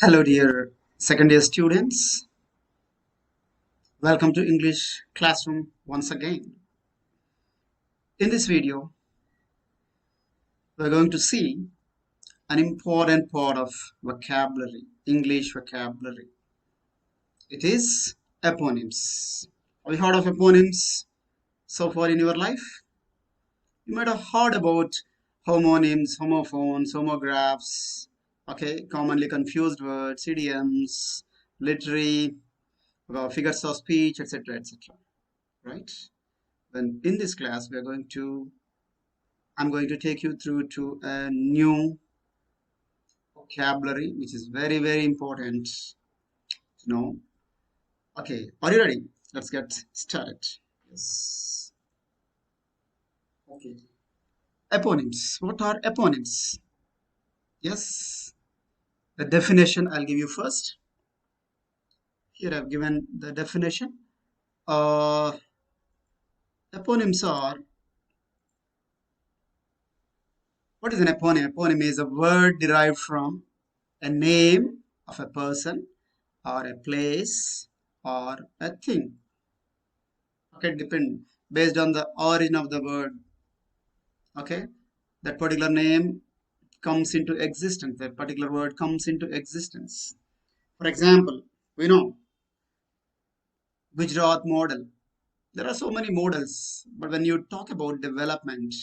Hello, dear second year students. Welcome to English classroom once again. In this video, we're going to see an important part of vocabulary, English vocabulary. It is eponyms. Have you heard of eponyms so far in your life? You might have heard about homonyms, homophones, homographs, okay, commonly confused words, idioms, literary, figures of speech, etc., etc. Right? Then in this class, I'm going to take you through to a new vocabulary, which is very, very important to know. Okay, are you ready? Let's get started. Yes. Okay. Eponyms. What are eponyms? Yes. The definition I'll give you first. Here I've given the definition. Uh, Eponyms are, what is an eponym? Eponym is a word derived from a name of a person or a place or a thing. Okay, depend based on the origin of the word. Okay, that particular name comes into existence. That particular word comes into existence. For example, we know Gujarat model. There are so many models, but when you talk about development,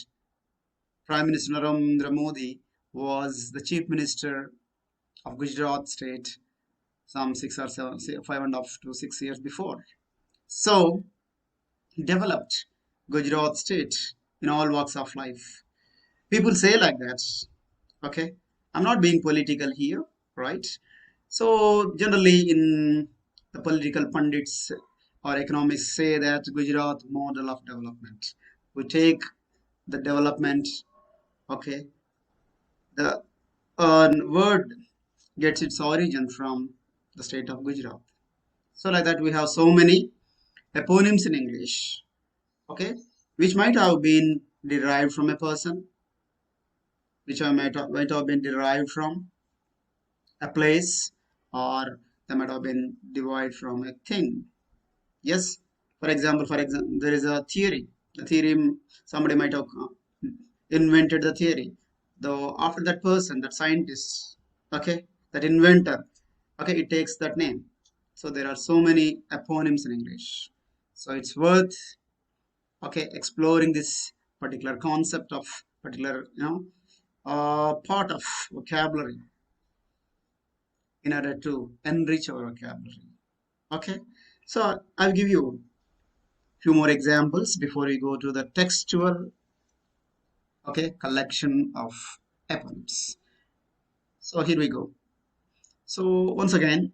Prime Minister Narendra Modi was the chief minister of Gujarat state some 6 or 7, 5.5 to 6 years before. So he developed Gujarat state in all walks of life. People say like that. Okay, I'm not being political here, right? So generally, in the political pundits or economists say that Gujarat model of development. We take the development. Okay, the word gets its origin from the state of Gujarat. So like that, we have so many eponyms in English. Okay, which might have been derived from a person, which might have been derived from a place, or they might have been derived from a thing. Yes, for example, there is a theory. The theory, somebody might have invented the theory. Though after that person, that scientist, okay, that inventor, okay, it takes that name. So there are so many eponyms in English. So it's worth, okay, exploring this particular concept of particular, part of vocabulary in order to enrich our vocabulary. Okay, so I'll give you a few more examples before we go to the textual, okay, collection of eponyms. So here we go. So once again,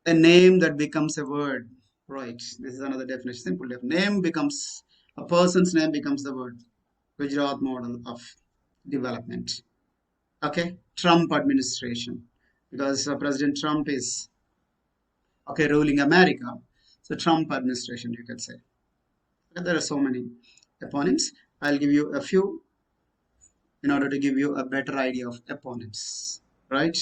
a name that becomes a word, right? This is another definition. Simple definition. Name becomes a person's name becomes the word. Gujarat model of development. Okay, Trump administration, because President Trump is, okay, ruling America. So Trump administration, you could say. Okay, there are so many eponyms. I'll give you a few in order to give you a better idea of eponyms, right?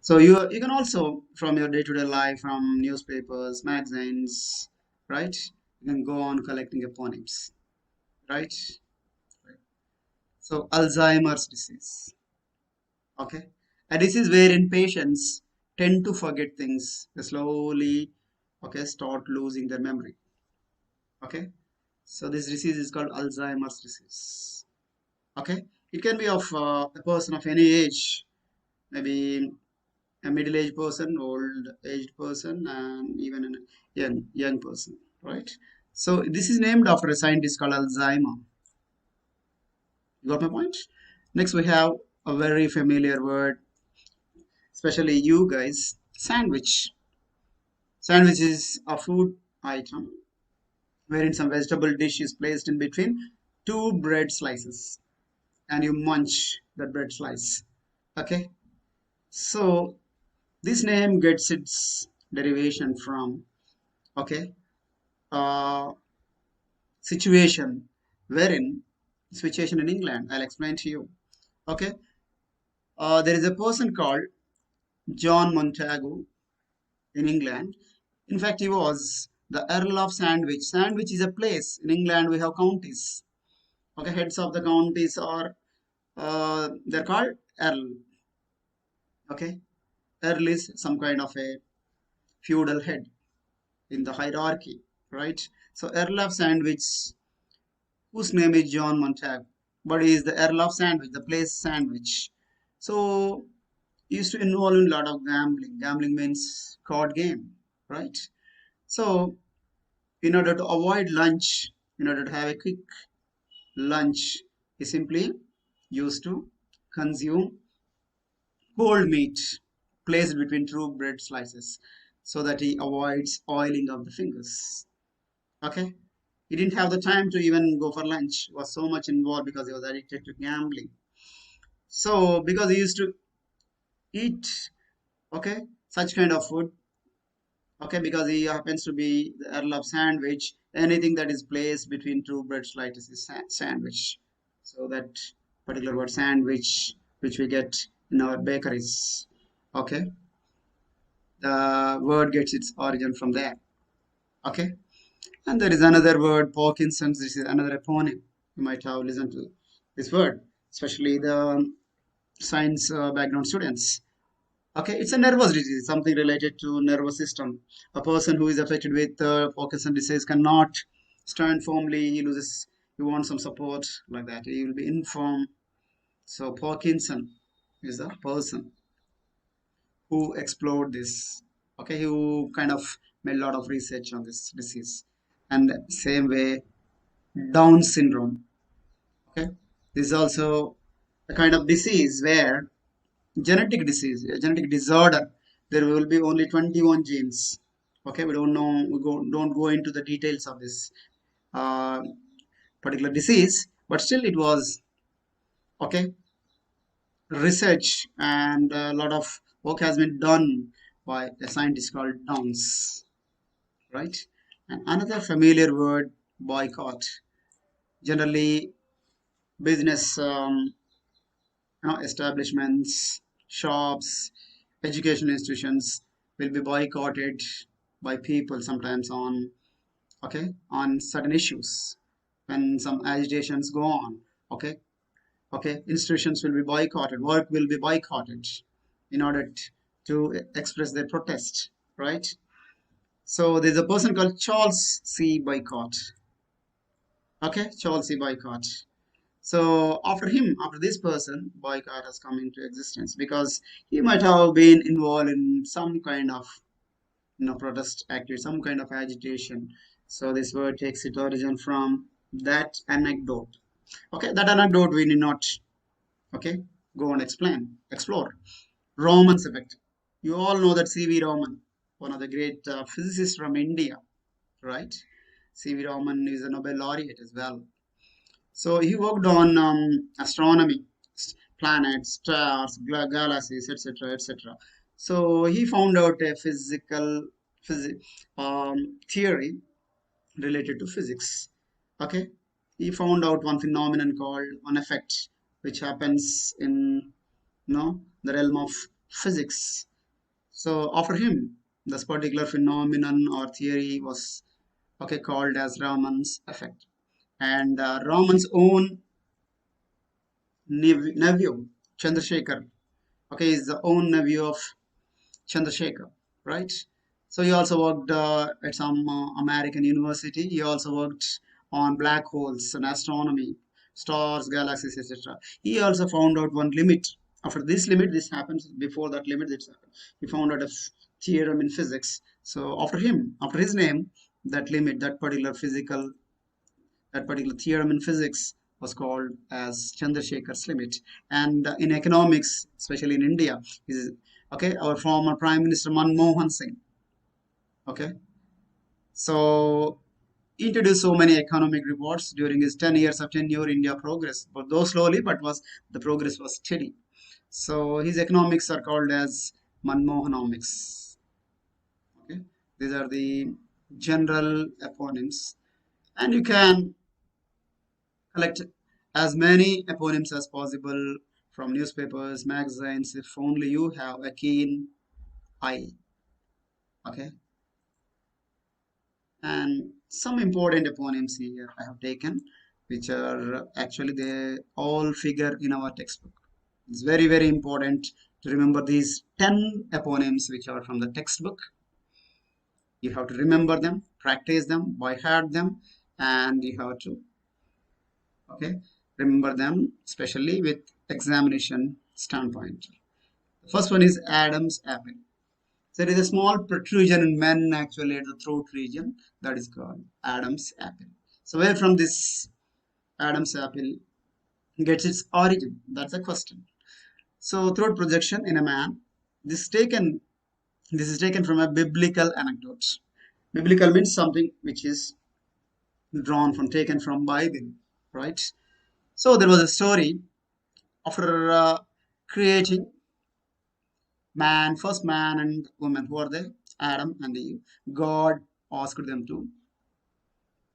So you can also from your day-to-day life, from newspapers, magazines, right? You can go on collecting eponyms, right? Right. So Alzheimer's disease, okay, a disease wherein patients tend to forget things. They slowly, okay, start losing their memory. Okay, so this disease is called Alzheimer's disease. Okay, it can be of a person of any age, maybe a middle-aged person, old-aged person, and even a young person, right? So this is named after a scientist called Alzheimer. You got my point? Next, we have a very familiar word, especially you guys, sandwich. Sandwich is a food item wherein some vegetable dish is placed in between two bread slices, and you munch the bread slice. Okay, so this name gets its derivation from, okay, uh, situation wherein situation in England. I'll explain to you. Okay, there is a person called John Montagu in England. In fact, he was the Earl of Sandwich. Sandwich is a place. In England, we have counties. Okay, heads of the counties are they're called Earl. Okay, Earl is some kind of a feudal head in the hierarchy, right? So Earl of Sandwich, whose name is John Montagu, but he is the Earl of Sandwich, the place Sandwich. So he used to involve in a lot of gambling. Gambling means card game, right? So in order to avoid lunch, in order to have a quick lunch, he simply used to consume cold meat placed between two bread slices so that he avoids oiling of the fingers. Okay, he didn't have the time to even go for lunch. He was so much involved because he was addicted to gambling. So because he used to eat, okay, such kind of food, okay, because he happens to be the Earl of Sandwich, anything that is placed between two bread slices is sandwich. So that particular word sandwich, which we get in our bakeries, okay, the word gets its origin from there, okay. And there is another word, Parkinson's. This is another eponym. You might have listened to this word, especially the science background students. Okay, it's a nervous disease, something related to nervous system. A person who is affected with Parkinson disease cannot stand firmly. He loses. He wants some support like that. He will be infirm. So Parkinson is the person who explored this. Okay, who kind of made a lot of research on this disease. And same way, Down syndrome. Okay, this is also a kind of disease where genetic disease, a genetic disorder, there will be only 21 genes. Okay, we don't know, don't go into the details of this uh, particular disease, but still it was okay research and a lot of work has been done by a scientist called Downs, right? And another familiar word, boycott. Generally, business establishments, shops, education institutions will be boycotted by people sometimes on on certain issues when some agitations go on. Okay, institutions will be boycotted, work will be boycotted in order to express their protest, right? So there's a person called Charles C. Boycott. Okay, Charles C. Boycott. So after him, after this person, boycott has come into existence because he might have been involved in some kind of protest activity, some kind of agitation. So this word takes its origin from that anecdote. Okay, that anecdote we need not okay go and explore. Raman's effect. You all know that C.V. Raman, one of the great physicists from India, right? C.V. Raman is a Nobel laureate as well. So he worked on astronomy, planets, stars, galaxies, etc., etc. So he found out a physics theory related to physics. Okay, he found out one phenomenon called one effect, which happens in the realm of physics. So after him, this particular phenomenon or theory was called as Raman's effect, and Raman's own nephew, Chandrasekhar, is the own nephew of Chandrasekhar, right? So he also worked at some American university. He also worked on black holes and astronomy, stars, galaxies, etc. He also found out one limit. After this limit, this happens. Before that limit, this happened. He found out a theorem in physics. So after him, after his name, that limit, that particular theorem in physics was called as Chandrasekhar's limit. And in economics, especially in India, is our former Prime Minister Manmohan Singh. Okay, so he introduced so many economic reports during his 10 years of tenure. India progress, but though slowly, but was the progress was steady. So his economics are called as Manmohanomics. Okay, these are the general eponyms, and you can collect as many eponyms as possible from newspapers, magazines, if only you have a keen I. Okay, and some important eponyms here I have taken, which are actually they all figure in our textbook. It's very, very important to remember these 10 eponyms which are from the textbook. You have to remember them, practice them, by heart them, and you have to, okay, remember them, especially with examination standpoint. The first one is Adam's apple. There is a small protrusion in men actually at the throat region that is called Adam's apple. So where from this Adam's apple gets its origin? That's a question. So throat projection in a man. This taken this is taken from a biblical anecdote. Biblical means something which is drawn from taken from Bible, right? So there was a story after creating man, first man and woman. Who are they? Adam and Eve. God asked them to,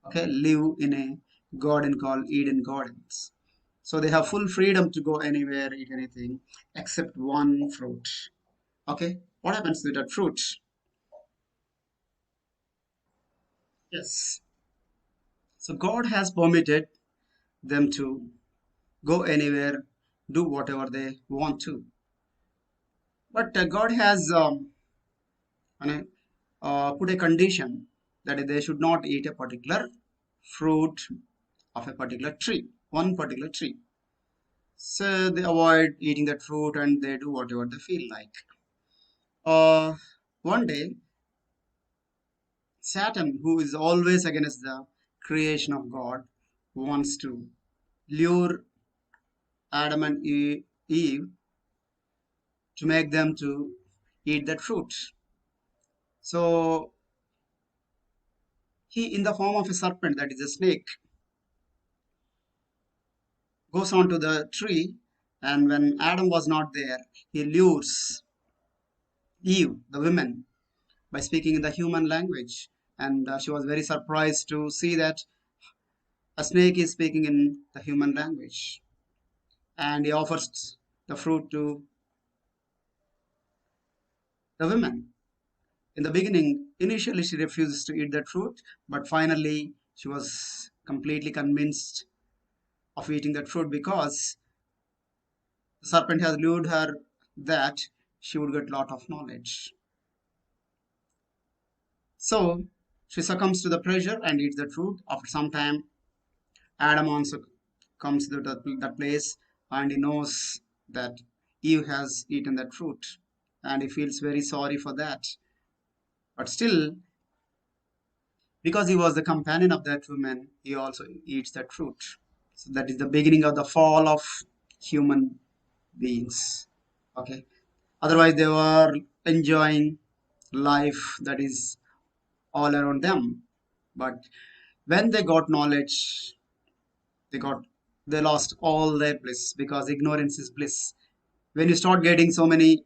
okay, live in a garden called Eden Gardens. So they have full freedom to go anywhere, eat anything, except one fruit. Okay, what happens to that fruit? Yes. So God has permitted them to go anywhere, do whatever they want to. But God has put a condition that they should not eat a particular fruit of a particular tree, one particular tree. So they avoid eating that fruit and they do whatever they feel like. Uh, One day, Satan, who is always against the creation of God, wants to lure Adam and Eve to make them to eat that fruit. So he, in the form of a serpent, that is a snake, goes onto the tree, and when Adam was not there, he lures Eve, the woman, by speaking in the human language. And she was very surprised to see that a snake is speaking in the human language. And he offers the fruit to the woman. In the beginning, initially she refuses to eat that fruit, but finally she was completely convinced of eating that fruit because the serpent has lured her that she would get lot of knowledge. So she succumbs to the pressure and eats that fruit. After some time, Adam also comes to that place and he knows that Eve has eaten that fruit and he feels very sorry for that. But still, because he was the companion of that woman, he also eats that fruit. So that is the beginning of the fall of human beings. Okay. Otherwise, they were enjoying life that is all around them. But when they got knowledge, they got they lost all their bliss because ignorance is bliss. When you start getting so many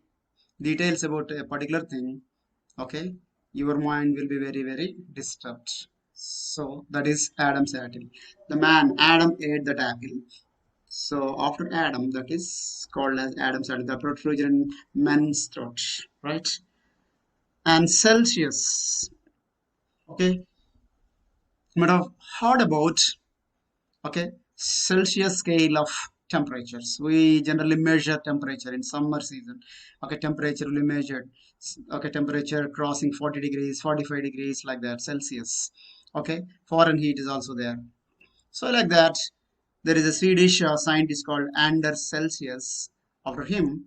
details about a particular thing, okay, your mind will be very, very disturbed. So that is Adam's apple. The man Adam ate that apple. So after Adam, that is called as Adam's apple, the protrusion man's throat, right? And Celsius, okay, you might have heard about, okay, Celsius scale of temperatures. We generally measure temperature in summer season. Okay, temperature will be measured. Okay, temperature crossing 40 degrees, 45 degrees, like that, Celsius. Okay, Fahrenheit is also there. So like that, there is a Swedish scientist called Anders Celsius. After him,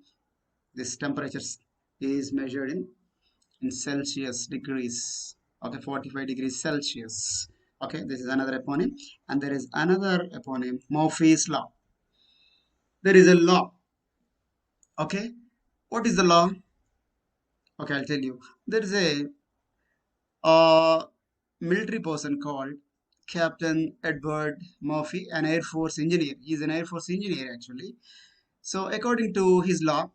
this temperature is measured in Celsius degrees. Okay, 45 degrees Celsius. Okay, this is another eponym. And there is another eponym, Murphy's Law. There is a law. Okay, what is the law? Okay, I'll tell you. There is a military person called Captain Edward Murphy, an Air Force engineer. He's an Air Force engineer actually. So according to his law,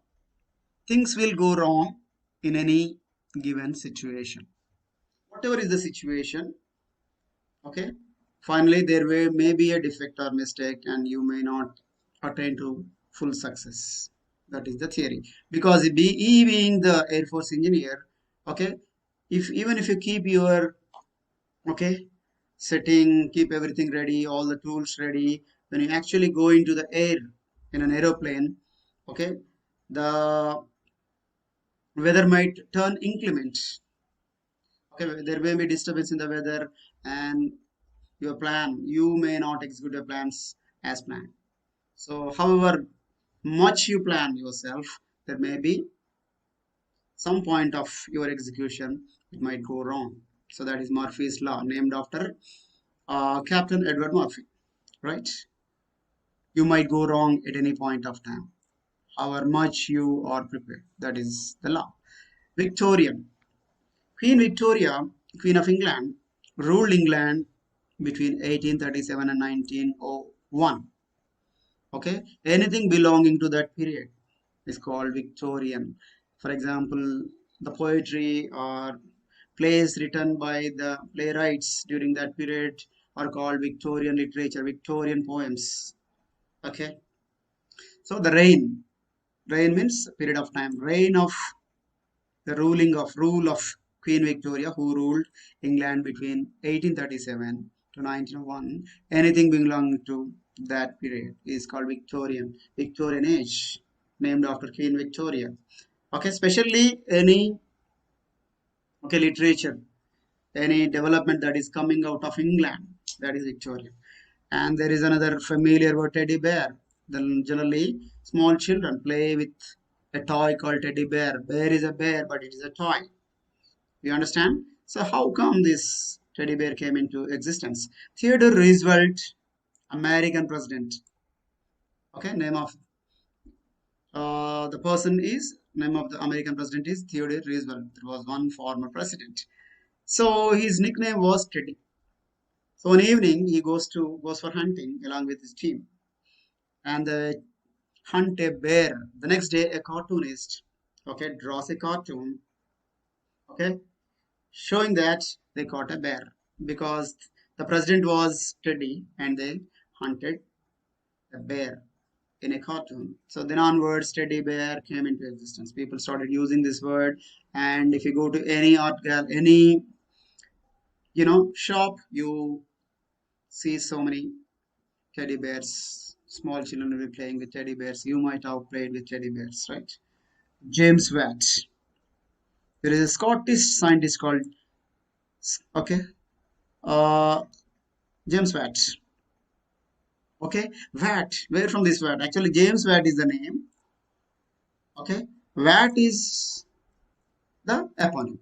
things will go wrong in any given situation. Whatever is the situation, okay, finally there may be a defect or mistake and you may not attain to full success. That is the theory. Because he being the Air Force engineer, okay, if even if you keep your, okay, setting, keep everything ready, all the tools ready, when you actually go into the air in an aeroplane, okay, the weather might turn inclement. Okay, there may be disturbance in the weather, and your plan, you may not execute your plans as planned. So, however much you plan yourself, there may be some point of your execution, it might go wrong. So that is Murphy's law, named after Captain Edward Murphy, right? You might go wrong at any point of time, however much you are prepared. That is the law. Victorian. Queen Victoria, Queen of England, ruled England between 1837 and 1901. Okay, anything belonging to that period is called Victorian. For example, the poetry or plays written by the playwrights during that period are called Victorian literature, Victorian poems. Okay, so the reign means period of time. Reign of the rule of Queen Victoria, who ruled England between 1837 to 1901. Anything belonging to that period is called Victorian age, named after Queen Victoria. Okay, especially any, okay, literature, any development that is coming out of England, that is Victorian. And there is another familiar word, teddy bear. Then generally small children play with a toy called teddy bear. Bear is a bear, but it is a toy. You understand? So how come this teddy bear came into existence? Theodore Roosevelt, American president. Okay, the person is, name of the American president is Theodore Roosevelt. There was one former president. So his nickname was Teddy. So one evening he goes for hunting along with his team, and they hunt a bear. The next day a cartoonist, okay, draws a cartoon, okay, showing that they caught a bear because the president was Teddy and they hunted a bear in a cartoon. So then onwards, teddy bear came into existence. People started using this word, and if you go to any art gallery, any shop, you see so many teddy bears. Small children will be playing with teddy bears. You might have played with teddy bears, right? James Watt. There is a Scottish scientist called, okay, uh, James Watt. Okay, Watt. Where from this Watt? Actually, James Watt is the name. Okay, Watt is the eponym.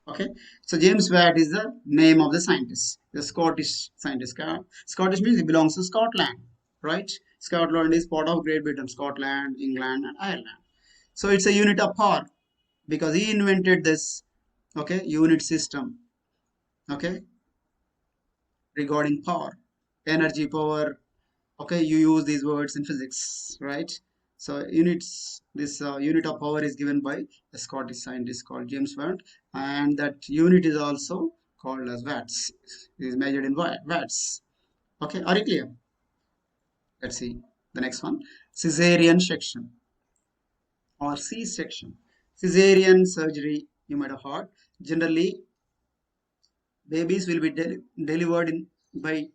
Okay, so James Watt is the name of the scientist, the Scottish scientist. Scottish means he belongs to Scotland, right? Scotland is part of Great Britain, Scotland, England, and Ireland. So it's a unit of power because he invented this, okay, unit system, okay, regarding power, energy, power. Okay, you use these words in physics, right? So units, this unit of power is given by a Scottish scientist called James Watt, and that unit is also called as watts. It is measured in watts. Okay, are you clear? Let's see the next one. Caesarean section or C-section. Caesarean surgery, you might have heard. Generally, babies will be delivered in by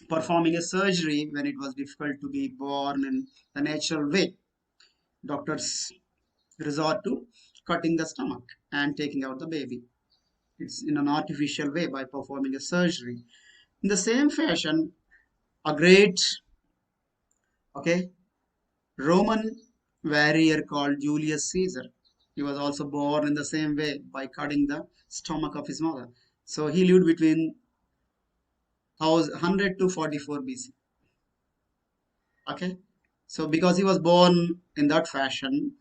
performing a surgery when it was difficult to be born in the natural way. Doctors resort to cutting the stomach and taking out the baby. It's in an artificial way by performing a surgery. In the same fashion, a great, okay, Roman warrior called Julius Caesar. He was also born in the same way by cutting the stomach of his mother. So he lived between 100 to 44 BC. Okay, so because he was born in that fashion,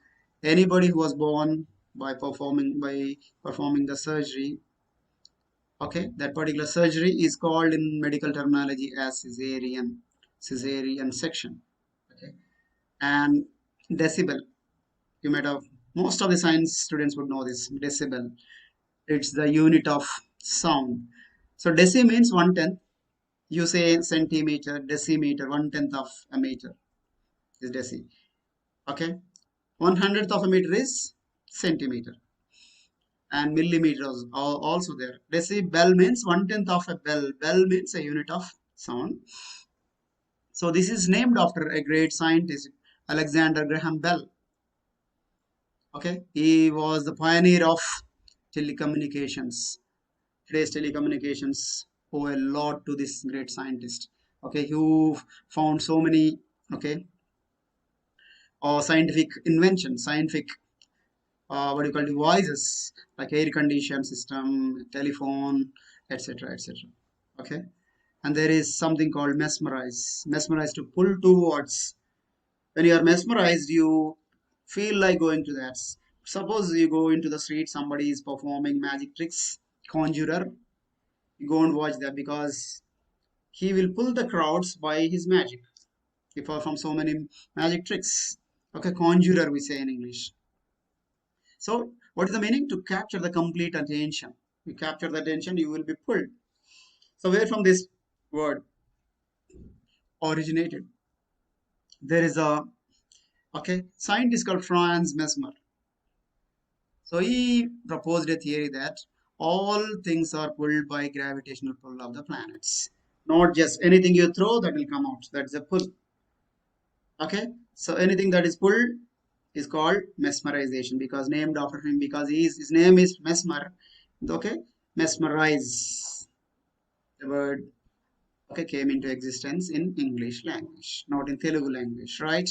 anybody who was born by performing the surgery, okay, that particular surgery is called in medical terminology as caesarean section. Okay, and decibel, you might have, most of the science students would know this. Decibel, it's the unit of sound. So deci means 1/10. You say centimeter, decimeter, 1/10 of a meter is deci. Okay, 1/100th of a meter is centimeter, and millimeters are also there. Decibel means 1/10th of a bell. Bell means a unit of sound. So this is named after a great scientist, Alexander Graham Bell. Okay, he was the pioneer of telecommunications. Today's telecommunications owe a lot to this great scientist. Okay, who found so many, okay, scientific inventions, scientific what do you call, devices like air condition system, telephone, etc., etc. Okay, and there is something called mesmerize. Mesmerize, to pull towards. When you are mesmerized, you feel like going to that. Suppose you go into the street, somebody is performing magic tricks, conjurer. You go and watch that because he will pull the crowds by his magic. He performs so many magic tricks. Okay, conjurer we say in English. So, what is the meaning? To capture the complete attention. You capture the attention, you will be pulled. So, where from this word originated? There is a, okay, scientist called Franz Mesmer. So he proposed a theory that all things are pulled by gravitational pull of the planets. Not just anything you throw that will come out. That's a pull. Okay. So anything that is pulled is called mesmerization, because named after him, because his name is Mesmer. Okay. Mesmerize. The word, okay, came into existence in English language, not in Telugu language, right?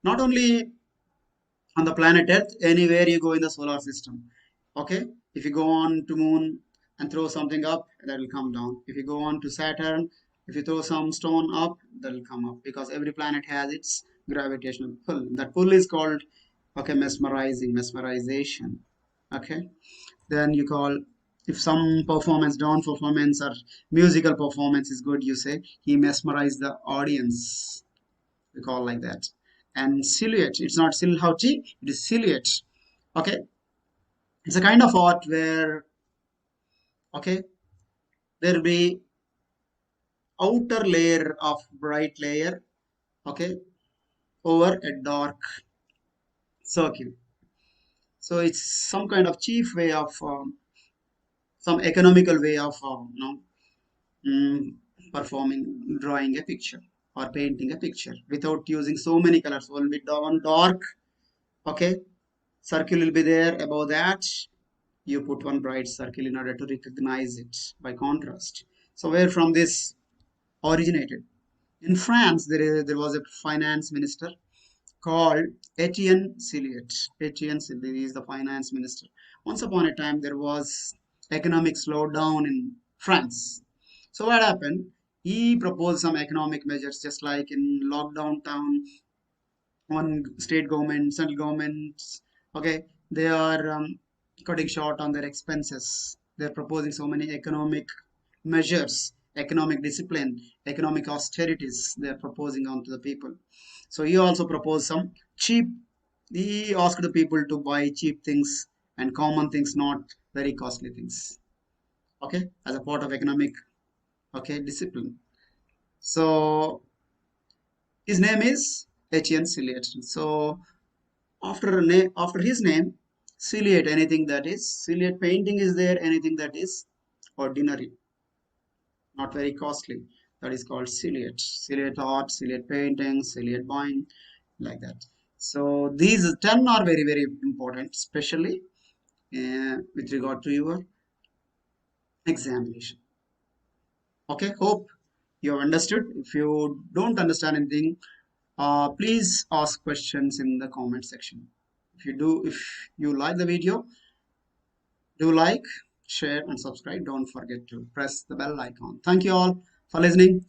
Not only on the planet Earth, anywhere you go in the solar system. Okay, if you go on to moon and throw something up, that will come down. If you go on to Saturn, if you throw some stone up, that will come up, because every planet has its gravitational pull. That pull is called, okay, mesmerization. Okay, then you call, if some performance, down performance or musical performance is good, you say he mesmerized the audience. We call like that. And silhouette, it's not silhouette, it is silhouette. Okay, it's a kind of art where, okay, there will be outer layer of bright layer, okay, over a dark circle. So it's some kind of cheap way of some economical way of mm, performing, drawing a picture or painting a picture without using so many colors. Only one dark, okay, circle will be there. Above that, you put one bright circle in order to recognize it by contrast. So where from this originated? In France, there was a finance minister called Etienne Silliot. Etienne Silliot is the finance minister. Once upon a time, there was economic slowdown in France. So what happened? He proposed some economic measures, just like in lockdown town, on state government, central governments. Okay, they are cutting short on their expenses. They're proposing so many economic measures, economic discipline, economic austerities they're proposing onto the people. So he also proposed some cheap, he asked the people to buy cheap things and common things, not very costly things. Okay, as a part of economic, okay, discipline. So his name is Etienne Silliot. So after his name, ciliate, anything that is ciliate painting is there, anything that is ordinary, not very costly, that is called ciliate art, ciliate painting, ciliate wine, like that. So these 10 are very very important, especially with regard to your examination. Okay, hope you have understood. If you don't understand anything, please ask questions in the comment section. If you do, if you like the video, do like, share, and subscribe. Don't forget to press the bell icon. Thank you all for listening.